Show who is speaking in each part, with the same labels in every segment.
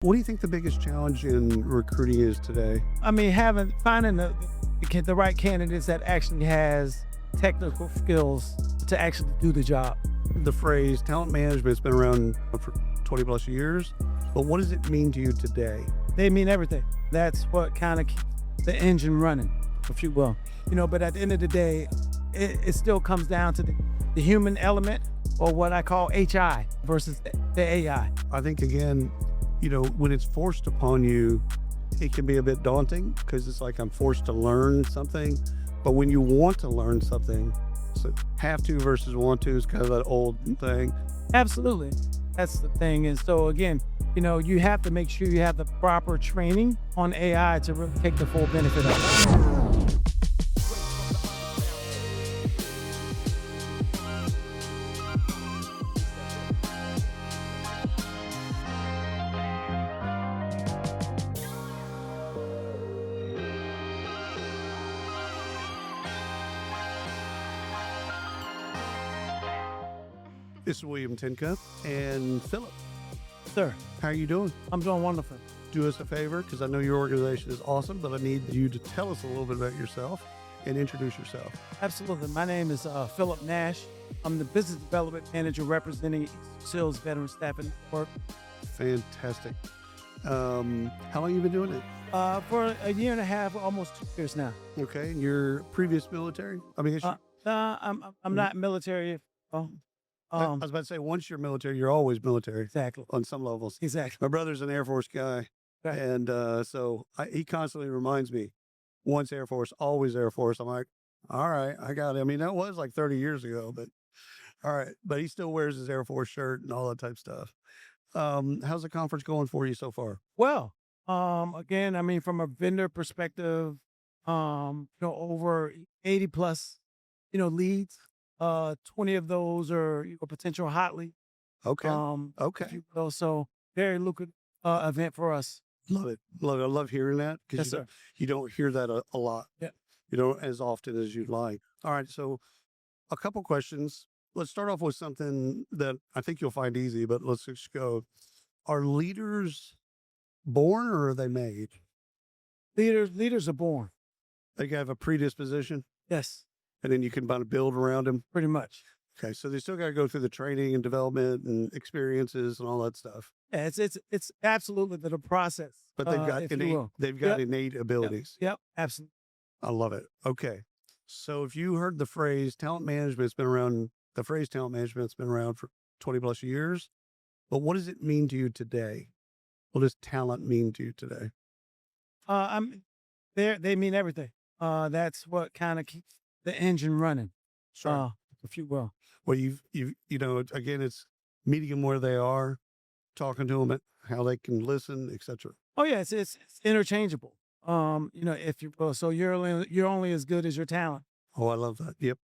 Speaker 1: What do you think the biggest challenge in recruiting is today?
Speaker 2: I mean, finding the right candidates that actually has technical skills to actually do the job.
Speaker 1: The phrase talent management's been around for 20 plus years, but what does it mean to you today?
Speaker 2: They mean everything. That's what kind of keeps the engine running, if you will. But at the end of the day, it still comes down to the human element, or what I call HI versus the AI.
Speaker 1: I think, again, when it's forced upon you, it can be a bit daunting because it's like I'm forced to learn something. But when you want to learn something, so have to versus want to is kind of that old thing.
Speaker 2: Absolutely. That's the thing. And so again, you have to make sure you have the proper training on AI to really take the full benefit of it.
Speaker 1: This is William Tinka and Philip.
Speaker 2: Sir,
Speaker 1: How are you doing?
Speaker 2: I'm doing wonderful.
Speaker 1: Do us a favor, because I know your organization is awesome, but I need you to tell us a little bit about yourself and introduce yourself.
Speaker 2: Absolutely. My name is Philip Nash. I'm the business development manager representing Eastern Sales Veteran Staffing Network.
Speaker 1: Fantastic. How long you been doing it?
Speaker 2: For a year and a half, almost 2 years now.
Speaker 1: Okay, and your previous military? I mean,
Speaker 2: I'm not military. Oh,
Speaker 1: I was about to say, once you're military, you're always military
Speaker 2: exactly.
Speaker 1: on some levels.
Speaker 2: Exactly.
Speaker 1: My brother's an Air Force guy,
Speaker 2: Right.
Speaker 1: and he constantly reminds me, once Air Force, always Air Force. I'm like, all right, I got it. I mean, that was like 30 years ago, but all right. But he still wears his Air Force shirt and all that type stuff. How's the conference going for you so far?
Speaker 2: Well, again, I mean, from a vendor perspective, over 80 plus, leads. 20 of those are potential hot leads.
Speaker 1: Okay.
Speaker 2: If
Speaker 1: Okay.
Speaker 2: you will. So very lucrative event for us.
Speaker 1: Love it. Love it. I love hearing that
Speaker 2: Yes,
Speaker 1: because
Speaker 2: sir.
Speaker 1: you don't hear that a lot.
Speaker 2: Yeah.
Speaker 1: You don't as often as you'd like. All right. So a couple questions. Let's start off with something that I think you'll find easy, but let's just go. Are leaders born or are they made?
Speaker 2: Leaders are born.
Speaker 1: They have a predisposition
Speaker 2: Yes,
Speaker 1: and then you can kind of build around them.
Speaker 2: pretty much.
Speaker 1: Okay. So they still got to go through the training and development and experiences and all that stuff,
Speaker 2: Yeah, it's absolutely the process.
Speaker 1: but they've got
Speaker 2: if you
Speaker 1: innate,
Speaker 2: will.
Speaker 1: they've got
Speaker 2: Yep.
Speaker 1: innate
Speaker 2: Yep.
Speaker 1: abilities.
Speaker 2: Yep. Absolutely.
Speaker 1: I love it. Okay. So if you heard the phrase talent management's been around, the phrase talent management's been around for 20 plus years, but what does it mean to you today? What does talent mean to you today?
Speaker 2: I'm they mean everything. That's what kind of keeps the engine running.
Speaker 1: Sure.
Speaker 2: If you will.
Speaker 1: Well, again, it's meeting them where they are, talking to them, how they can listen, etc.
Speaker 2: Oh yeah, it's interchangeable. If you will. So you're only as good as your talent.
Speaker 1: Oh, I love that. Yep.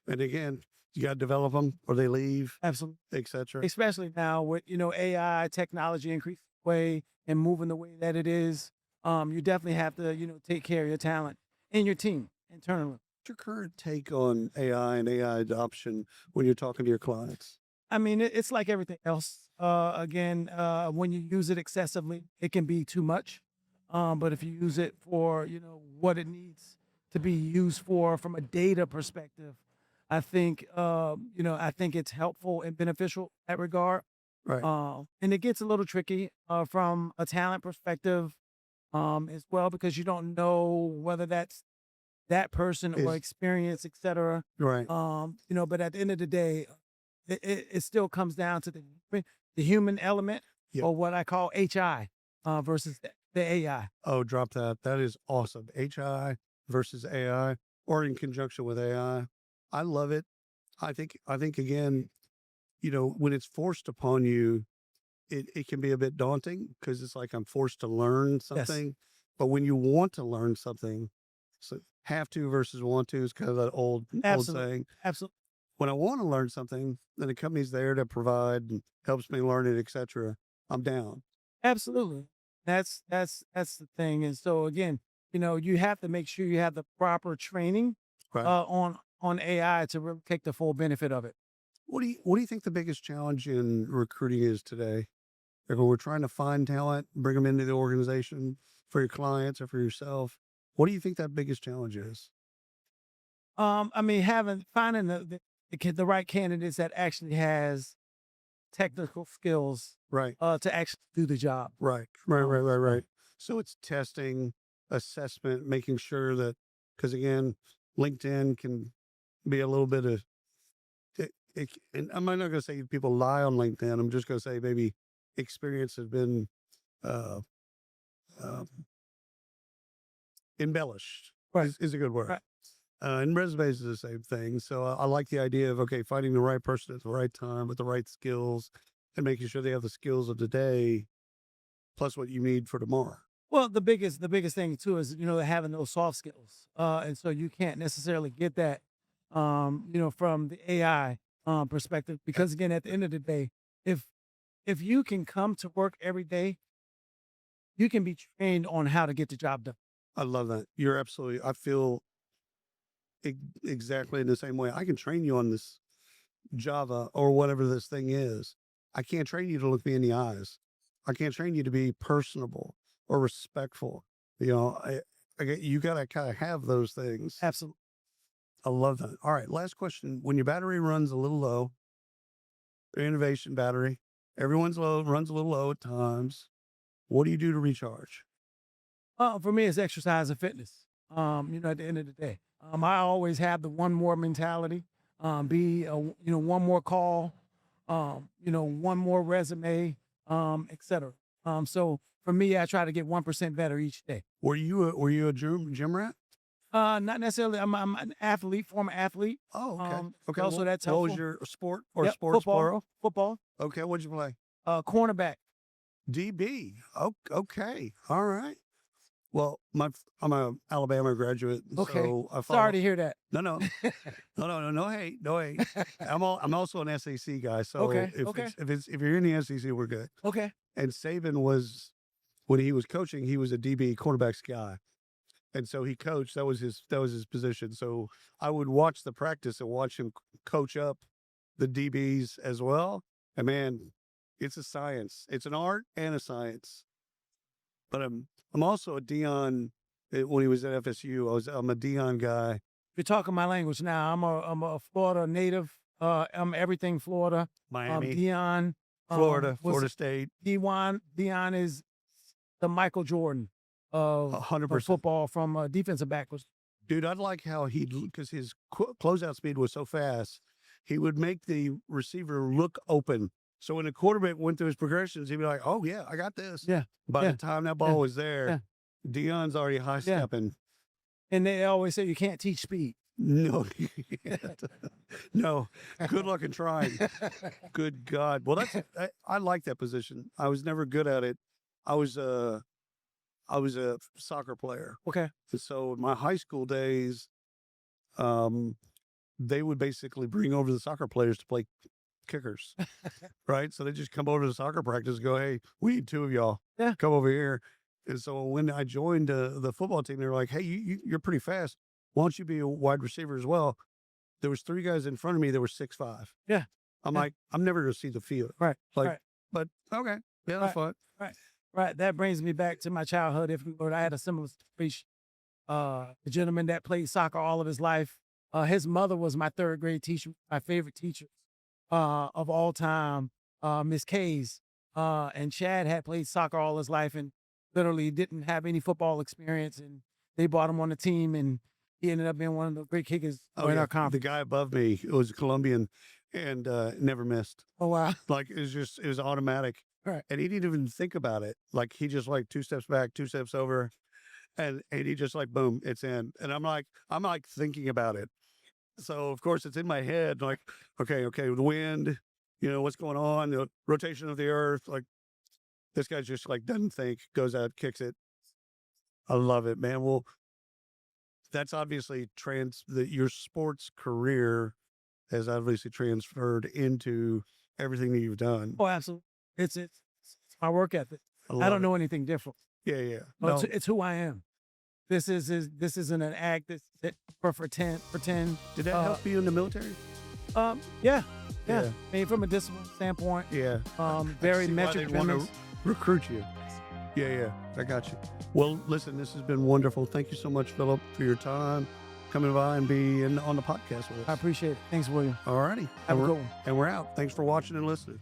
Speaker 1: And again, you got to develop them or they leave,
Speaker 2: Absolutely.
Speaker 1: etc.
Speaker 2: Especially now with AI technology increasing the way and moving the way that it is. You definitely have to take care of your talent and your team internally.
Speaker 1: What's your current take on AI and AI adoption when you're talking to your clients?
Speaker 2: I mean, it's like everything else. Again, when you use it excessively, it can be too much. But if you use it for what it needs to be used for from a data perspective, I think it's helpful and beneficial in that regard.
Speaker 1: Right.
Speaker 2: And it gets a little tricky from a talent perspective as well, because you don't know whether that's that person or
Speaker 1: Is
Speaker 2: experience, et cetera.
Speaker 1: right.
Speaker 2: But at the end of the day, it still comes down to the human element,
Speaker 1: Yep.
Speaker 2: or what I call HI versus the AI.
Speaker 1: Oh, drop that. That is awesome. HI versus AI or in conjunction with AI. I love it. I think again, when it's forced upon you, it can be a bit daunting because it's like I'm forced to learn
Speaker 2: Yes,
Speaker 1: something. But when you want to learn something, so have to versus want to is kind of that old
Speaker 2: absolutely.
Speaker 1: saying.
Speaker 2: Absolutely.
Speaker 1: When I want to learn something, and the company's there to provide and helps me learn it, etc., I'm down.
Speaker 2: Absolutely. That's the thing. And so again, you have to make sure you have the proper training
Speaker 1: Right.
Speaker 2: on AI to really take the full benefit of it.
Speaker 1: What do you think the biggest challenge in recruiting is today? Like when we're trying to find talent, bring them into the organization for your clients or for yourself, what do you think that biggest challenge is?
Speaker 2: I mean, finding the right candidates that actually has technical skills
Speaker 1: Right.
Speaker 2: to actually do the job.
Speaker 1: Right. So it's testing, assessment, making sure that, because again, LinkedIn can be a little bit of, and I'm not going to say people lie on LinkedIn. I'm just going to say maybe experience has been uh, uh, embellished
Speaker 2: Right.
Speaker 1: is a good word.
Speaker 2: Right.
Speaker 1: And resumes is the same thing. So I like the idea of, okay, finding the right person at the right time with the right skills and making sure they have the skills of today plus what you need for tomorrow.
Speaker 2: Well, the biggest thing too is, having those soft skills. And so you can't necessarily get that, from the AI perspective, because again, at the end of the day, if you can come to work every day, you can be trained on how to get the job done.
Speaker 1: I love that. You're absolutely, I feel exactly in the same way. I can train you on this Java or whatever this thing is. I can't train you to look me in the eyes. I can't train you to be personable or respectful. You got to kind of have those things.
Speaker 2: Absolutely.
Speaker 1: I love that. All right. Last question. When your battery runs a little low, the innovation battery, everyone's low, runs a little low at times. What do you do to recharge?
Speaker 2: For me, it's exercise and fitness. At the end of the day, I always have the one more mentality. One more call, one more resume, etc. So for me, I try to get 1% better each day.
Speaker 1: Were you a gym rat?
Speaker 2: Not necessarily. I'm an athlete, former athlete.
Speaker 1: Oh, okay. Okay.
Speaker 2: Also, that's
Speaker 1: what
Speaker 2: helpful.
Speaker 1: was your sport or
Speaker 2: Yep,
Speaker 1: sports
Speaker 2: football.
Speaker 1: plural?
Speaker 2: Football.
Speaker 1: Okay. What'd you play?
Speaker 2: Cornerback.
Speaker 1: DB. Oh, okay. All right. Well, I'm a Alabama graduate,
Speaker 2: Okay.
Speaker 1: so I
Speaker 2: Sorry to hear that.
Speaker 1: No, no hate, no hate. I'm also an SEC guy, so
Speaker 2: Okay,
Speaker 1: if
Speaker 2: okay.
Speaker 1: if you're in the SEC, we're good.
Speaker 2: Okay.
Speaker 1: And Saban was, when he was coaching, he was a DB quarterbacks guy, and so he coached. That was his position. So I would watch the practice and watch him coach up the DBs as well. And man, it's a science. It's an art and a science. But I'm also a Dion. When he was at FSU, I'm a Dion guy.
Speaker 2: You're talking my language now. I'm a Florida native. I'm everything Florida.
Speaker 1: Miami,
Speaker 2: Dion.
Speaker 1: Florida State.
Speaker 2: Dion is the Michael Jordan of
Speaker 1: 100%
Speaker 2: football from defensive back.
Speaker 1: Dude, I'd like how because his closeout speed was so fast, he would make the receiver look open. So when the quarterback went through his progressions, he'd be like, "Oh yeah, I got this."
Speaker 2: Yeah.
Speaker 1: By
Speaker 2: Yeah.
Speaker 1: the time that ball was there,
Speaker 2: Yeah.
Speaker 1: Dion's already high stepping.
Speaker 2: And they always say you can't teach speed.
Speaker 1: No, no. Good luck in trying. Good God. Well, I like that position. I was never good at it. I was a soccer player.
Speaker 2: Okay.
Speaker 1: And so in my high school days, they would basically bring over the soccer players to play kickers, right? So they just come over to the soccer practice and go, "Hey, we need two of y'all.
Speaker 2: Yeah.
Speaker 1: Come over here." And so when I joined the football team, they were like, "Hey, you're pretty fast. Why don't you be a wide receiver as well?" There was three guys in front of me that were 6'5".
Speaker 2: Yeah.
Speaker 1: I'm
Speaker 2: Yeah.
Speaker 1: like, I'm never going to see the field.
Speaker 2: Right.
Speaker 1: Like,
Speaker 2: right.
Speaker 1: but okay. Yeah, that's fun.
Speaker 2: Right. That brings me back to my childhood. I had a similar situation. The gentleman that played soccer all of his life, his mother was my third grade teacher, my favorite teacher of all time, Miss K's. And Chad had played soccer all his life and literally didn't have any football experience. And they brought him on the team, and he ended up being one of the great kickers in our conference.
Speaker 1: The guy above me was a Colombian and never missed.
Speaker 2: Oh, wow.
Speaker 1: Like it was automatic.
Speaker 2: Right.
Speaker 1: And he didn't even think about it. Like he just like 2 steps back, 2 steps over, and he just like boom, it's in. And I'm like thinking about it. So of course it's in my head. Like okay, the wind, what's going on, the rotation of the earth. Like this guy just like doesn't think, goes out, kicks it. I love it, man. Well, that's obviously your sports career has obviously transferred into everything that you've done.
Speaker 2: Oh, absolutely. It's my work ethic. I don't know anything different.
Speaker 1: Yeah.
Speaker 2: No. It's who I am. This isn't an act that for pretend.
Speaker 1: Did that help you in the military?
Speaker 2: Yeah. Yeah.
Speaker 1: Yeah.
Speaker 2: I mean, from a discipline standpoint,
Speaker 1: Yeah.
Speaker 2: very
Speaker 1: see why
Speaker 2: metric
Speaker 1: they'd wanna
Speaker 2: driven.
Speaker 1: recruit you. Yeah. I got you. Well, listen, this has been wonderful. Thank you so much, Philip, for your time coming by and being on the podcast with
Speaker 2: I
Speaker 1: us.
Speaker 2: appreciate it. Thanks, William.
Speaker 1: All righty.
Speaker 2: Have a good one.
Speaker 1: And we're out. Thanks for watching and listening.